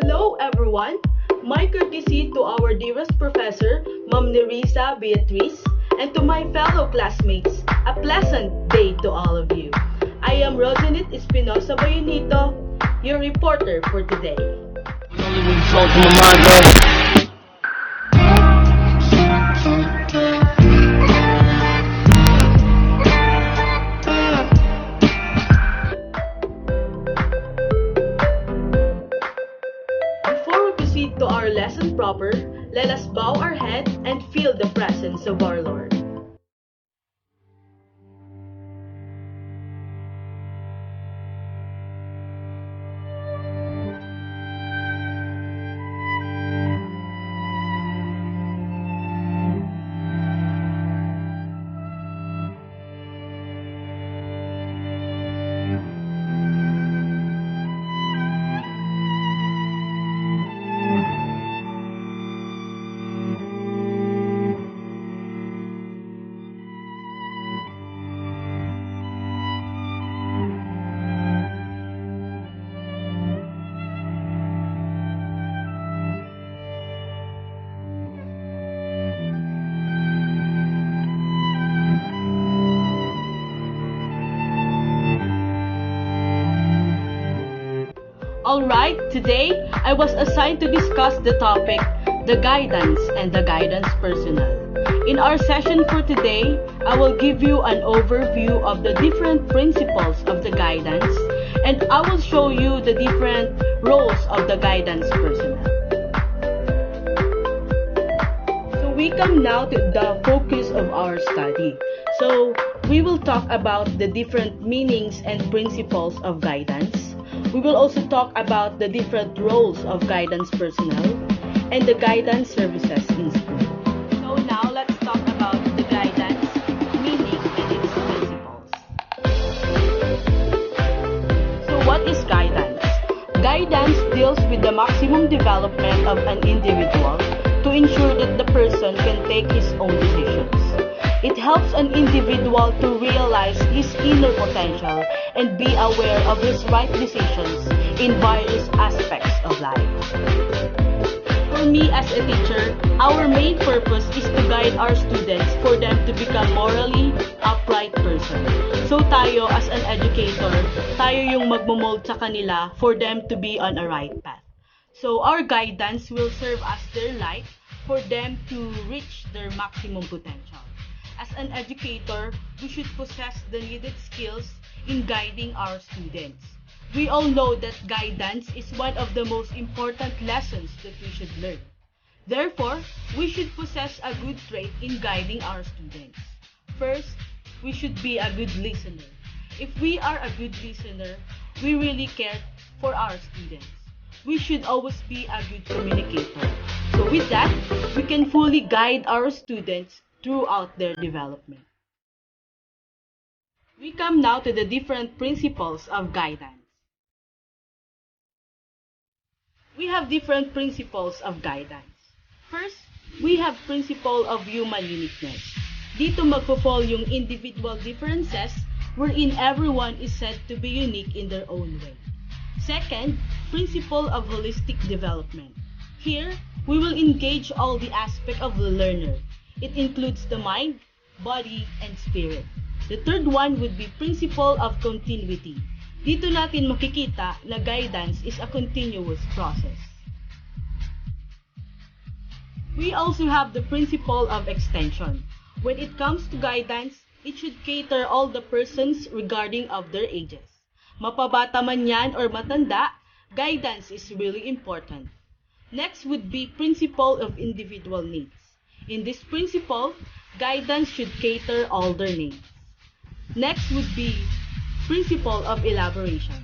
Hello everyone! My courtesy to our dearest professor, Ma'am Nerissa Beatriz, and to my fellow classmates, a pleasant day to all of you. I am Rosanit Espinosa Bayonito, your reporter for today. Before we proceed to our lesson proper, let us bow our head and feel the presence of our Lord. Alright, today I was assigned to discuss the topic, the guidance and the guidance personnel. In our session for today, I will give you an overview of the different principles of the guidance, and I will show you the different roles of the guidance personnel. So we come now to the focus of our study. So we will talk about the different meanings and principles of guidance. We will also talk about the different roles of guidance personnel and the guidance services in school. So now let's talk about the guidance meaning and its principles. So what is guidance? Guidance deals with the maximum development of an individual to ensure that the person can take his own decisions. It helps an individual to realize his inner potential and be aware of his right decisions in various aspects of life. For me as a teacher, our main purpose is to guide our students for them to become morally upright person. So tayo as an educator, tayo yung magmo-mold sa kanila for them to be on a right path. So our guidance will serve as their light for them to reach their maximum potential. As an educator, we should possess the needed skills in guiding our students. We all know that guidance is one of the most important lessons that we should learn. Therefore, we should possess a good trait in guiding our students. First, we should be a good listener. If we are a good listener, we really care for our students. We should always be a good communicator. So with that, we can fully guide our students throughout their development. We come now to the different principles of guidance. We have different principles of guidance. First, we have principle of human uniqueness. Dito magpo-fall yung individual differences wherein everyone is said to be unique in their own way. Second, principle of holistic development. Here, we will engage all the aspect of the learner. It includes the mind, body, and spirit. The third one would be principle of continuity. Dito natin makikita na guidance is a continuous process. We also have the principle of extension. When it comes to guidance, it should cater all the persons regarding of their ages. Mapabata man yan or matanda, guidance is really important. Next would be principle of individual needs. In this principle, guidance should cater all their needs. Next would be principle of elaboration.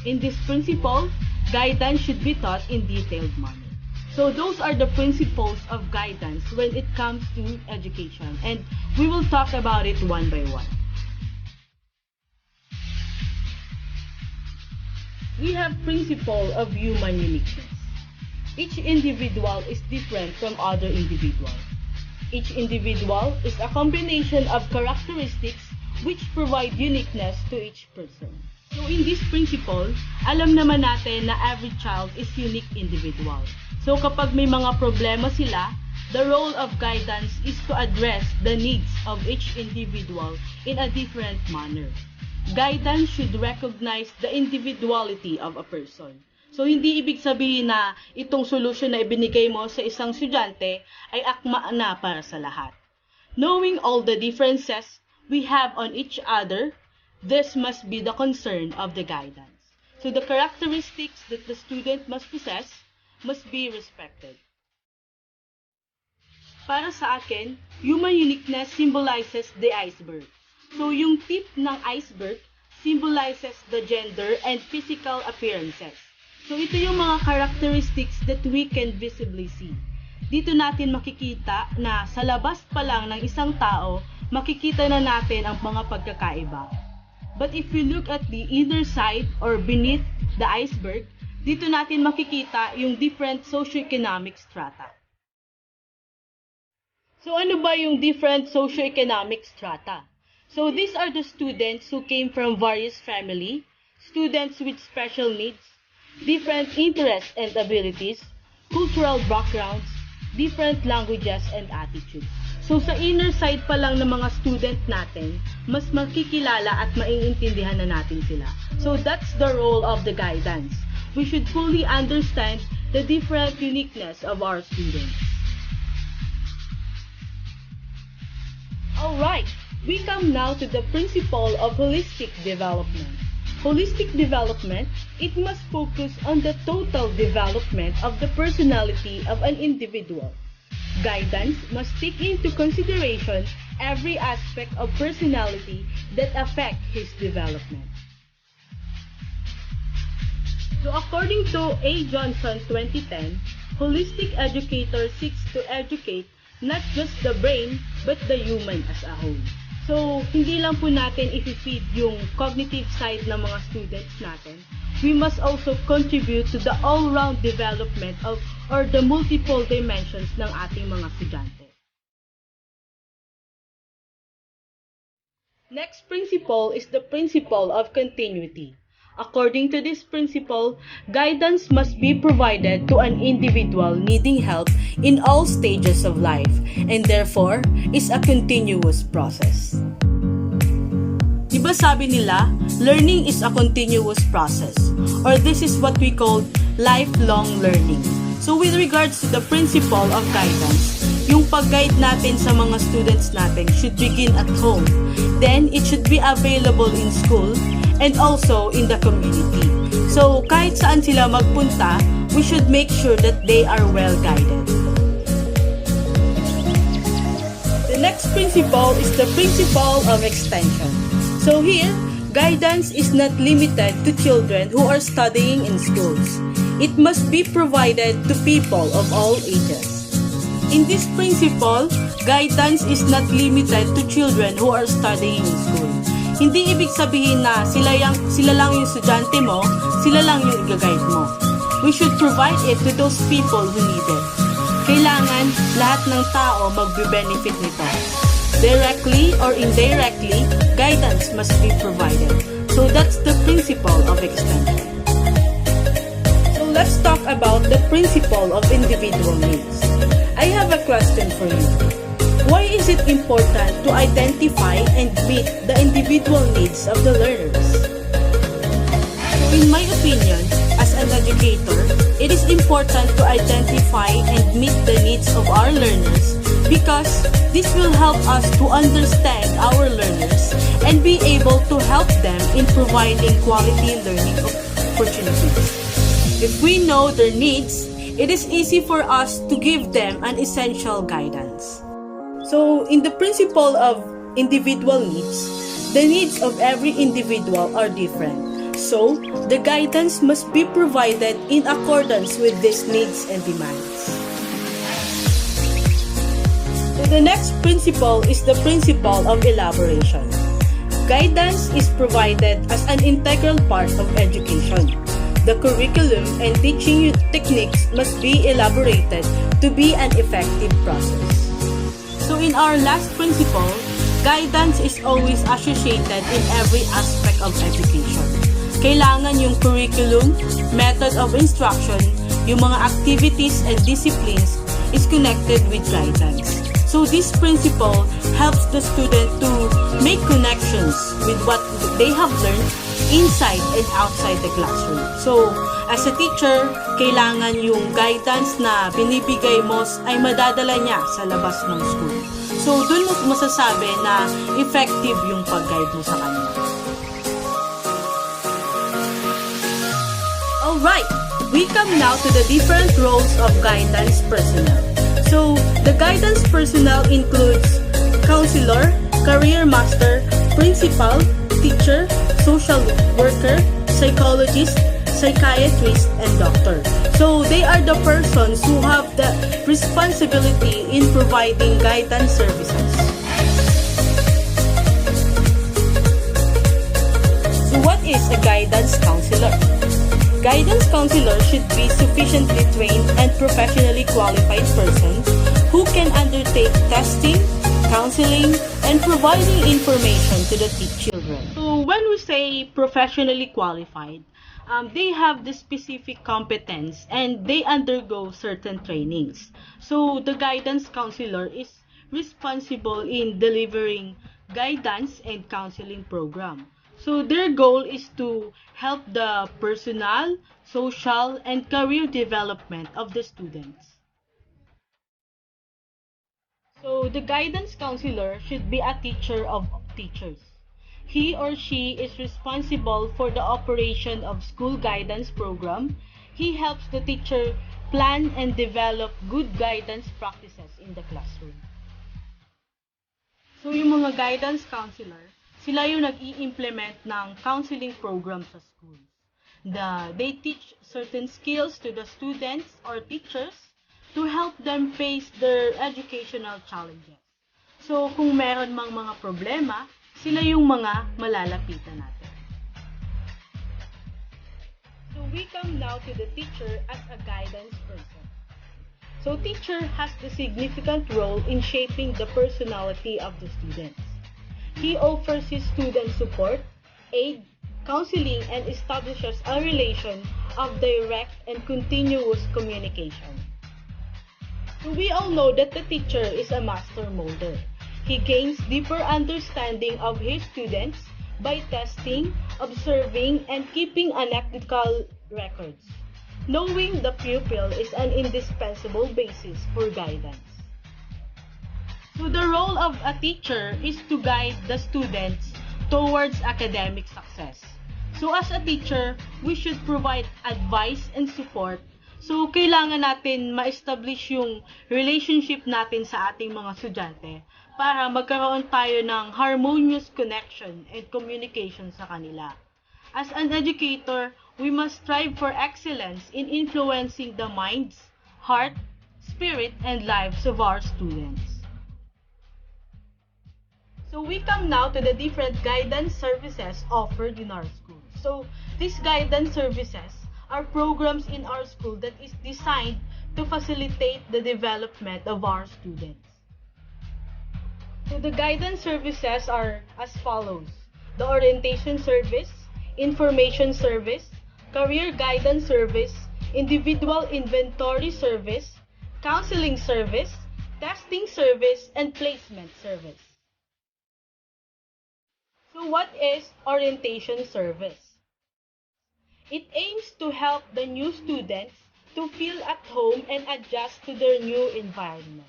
In this principle, guidance should be taught in detailed manner. So those are the principles of guidance when it comes to education, and we will talk about it one by one. We have principle of human uniqueness. Each individual is different from other individuals. Each individual is a combination of characteristics which provide uniqueness to each person. So in this principle, alam naman natin na every child is unique individual. So kapag may mga problema sila, the role of guidance is to address the needs of each individual in a different manner. Guidance should recognize the individuality of a person. So hindi ibig sabihin na itong solution na ibinigay mo sa isang estudyante ay akma na para sa lahat. Knowing all the differences we have on each other, this must be the concern of the guidance. So the characteristics that the student must possess must be respected. Para sa akin, human uniqueness symbolizes the iceberg. So yung tip ng iceberg symbolizes the gender and physical appearances. So ito yung mga characteristics that we can visibly see. Dito natin makikita na sa labas pa lang ng isang tao, makikita na natin ang mga pagkakaiba. But if we look at the inner side or beneath the iceberg, dito natin makikita yung different socioeconomic strata. So ano ba yung different socioeconomic strata? So these are the students who came from various family, students with special needs, different interests and abilities, cultural backgrounds, different languages and attitudes. So sa inner side pa lang ng mga student natin, mas makikilala at maiintindihan na natin sila. So that's the role of the guidance. We should fully understand the different uniqueness of our students. Alright, we come now to the principle of holistic development. Holistic development, it must focus on the total development of the personality of an individual. Guidance must take into consideration every aspect of personality that affect his development. So according to A. Johnson 2010, holistic educator seeks to educate not just the brain but the human as a whole. So hindi lang po natin i-feed yung cognitive side ng mga students natin. We must also contribute to the all-round development of or the multiple dimensions ng ating mga estudyante. Next principle is the principle of continuity. According to this principle, guidance must be provided to an individual needing help in all stages of life and therefore is a continuous process. Diba sabi nila, learning is a continuous process, or this is what we call lifelong learning. So with regards to the principle of guidance, yung pag-guide natin sa mga students natin should begin at home. Then it should be available in school and also in the community. So kahit saan sila magpunta, we should make sure that they are well guided. The next principle is the principle of extension. So here, guidance is not limited to children who are studying in schools. It must be provided to people of all ages. In this principle, guidance is not limited to children who are studying in school. Hindi ibig sabihin na sila lang yung estudyante mo, sila lang yung i-guide mo. We should provide it to those people who need it. Kailangan lahat ng tao magbe-benefit nito. Directly or indirectly, guidance must be provided. So that's the principle of extension. So let's talk about the principle of individual needs. I have a question for you. Why is it important to identify and meet the individual needs of the learners? So in my opinion, as an educator, it is important to identify and meet the needs of our learners because this will help us to understand our learners and be able to help them in providing quality learning opportunities. If we know their needs, it is easy for us to give them an essential guidance. So, in the principle of individual needs, the needs of every individual are different. So, the guidance must be provided in accordance with these needs and demands. So, the next principle is the principle of elaboration. Guidance is provided as an integral part of education. The curriculum and teaching techniques must be elaborated to be an effective process. So in our last principle, guidance is always associated in every aspect of education. kailangan yung curriculum, method of instruction, yung mga activities and disciplines is connected with guidance. So this principle helps the student to make connections with what they have learned inside and outside the classroom. So, as a teacher, kailangan yung guidance na binibigay mo ay madadala niya sa labas ng school. So, dun mo masasabi na effective yung pag-guide mo sa kanya. Alright, we come now to the different roles of guidance personnel. So, the guidance personnel includes counselor, career master, principal, teacher, social worker, psychologist, psychiatrist, and doctor. So, they are the persons who have the responsibility in providing guidance services. So, what is a guidance counselor? Guidance counselor should be sufficiently trained and professionally qualified person who can undertake testing, counseling, and providing information to the children. So when we say professionally qualified, they have the specific competence and they undergo certain trainings. So the guidance counselor is responsible in delivering guidance and counseling program. So their goal is to help the personal, social, and career development of the students. So the guidance counselor should be a teacher of teachers. He or she is responsible for the operation of school guidance program. He helps the teacher plan and develop good guidance practices in the classroom. So yung mga guidance counselor, sila yung nag-i-implement ng counseling program sa schools. They teach certain skills to the students or teachers to help them face their educational challenges. So, kung meron mang mga problema, sila yung mga malalapitan natin. So, we come now to the teacher as a guidance person. So, teacher has the significant role in shaping the personality of the students. He offers his students support, aid, counseling, and establishes a relation of direct and continuous communication. So we all know that the teacher is a master molder. He gains deeper understanding of his students by testing, observing, and keeping analytical records. Knowing the pupil is an indispensable basis for guidance. So the role of a teacher is to guide the students towards academic success. So as a teacher, we should provide advice and support. So kailangan natin ma-establish yung relationship natin sa ating mga estudyante para magkaroon tayo ng harmonious connection and communication sa kanila. As an educator, we must strive for excellence in influencing the minds, heart, spirit, and lives of our students. So we come now to the different guidance services offered in our school. So these guidance services are programs in our school that is designed to facilitate the development of our students. So the guidance services are as follows: the orientation service, information service, career guidance service, individual inventory service, counseling service, testing service, and placement service. So what is orientation service? It aims to help the new students to feel at home and adjust to their new environment.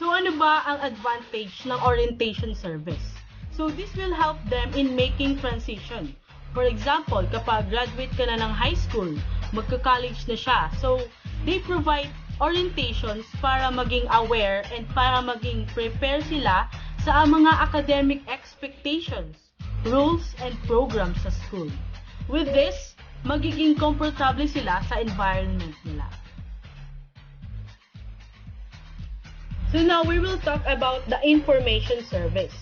So ano ba ang advantage ng orientation service? So this will help them in making transition. For example, kapag graduate ka na ng high school, magka-college na siya. So they provide orientations para maging aware and para maging prepare sila sa mga academic expectations, rules, and programs sa school. With this, magiging komportable sila sa environment nila. So now we will talk about the information service.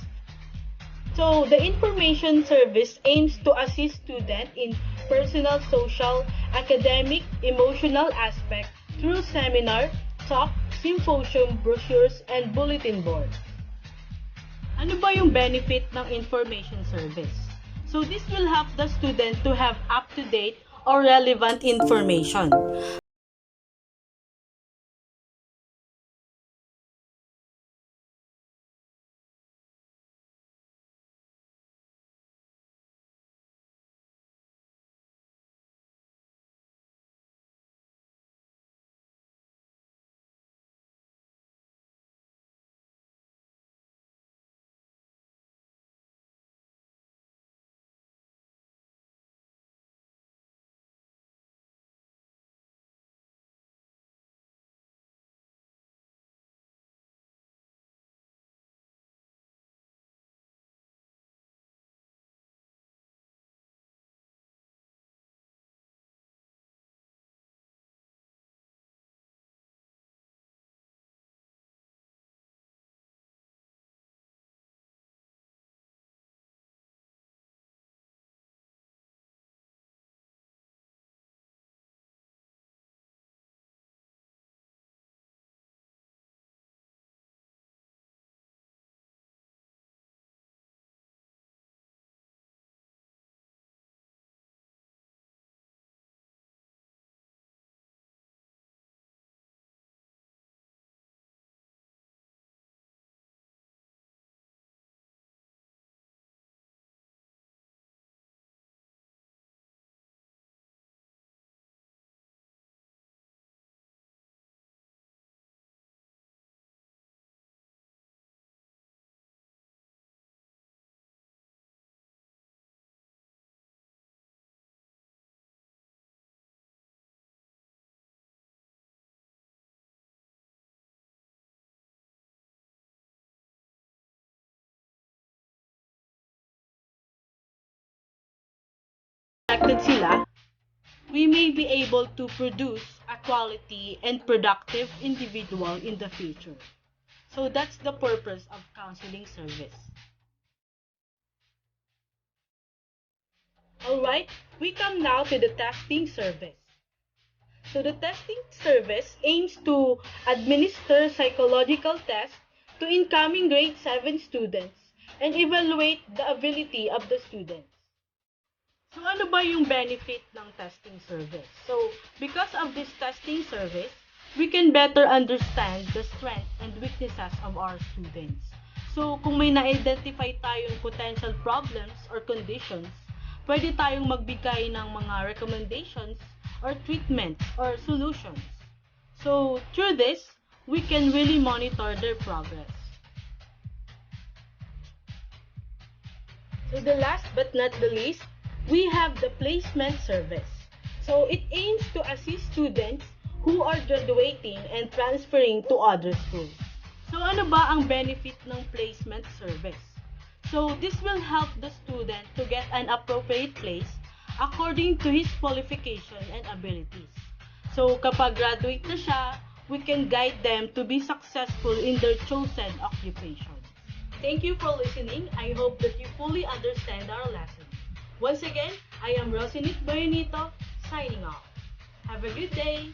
So the information service aims to assist students in personal, social, academic, emotional aspects through seminar, talk, symposium, brochures, and bulletin board. Ano ba yung benefit ng information service? So this will help the student to have up-to-date or relevant information. Connected sila, we may be able to produce a quality and productive individual in the future. So that's the purpose of counseling service. Alright, we come now to the testing service. So the testing service aims to administer psychological tests to incoming grade 7 students and evaluate the ability of the students. So ano ba yung benefit ng testing service? So because of this testing service, we can better understand the strengths and weaknesses of our students. So kung may na-identify tayong potential problems or conditions, pwede tayong magbigay ng mga recommendations or treatments or solutions. So through this, we can really monitor their progress. So the last but not the least, we have the placement service. So it aims to assist students who are graduating and transferring to other schools. So ano ba ang benefit ng placement service? So this will help the student to get an appropriate place according to his qualification and abilities. So kapag graduate na siya, we can guide them to be successful in their chosen occupation. Thank you for listening. I hope that you fully understand our lesson. Once again, I am Rosinit Boyanito, signing off. Have a good day!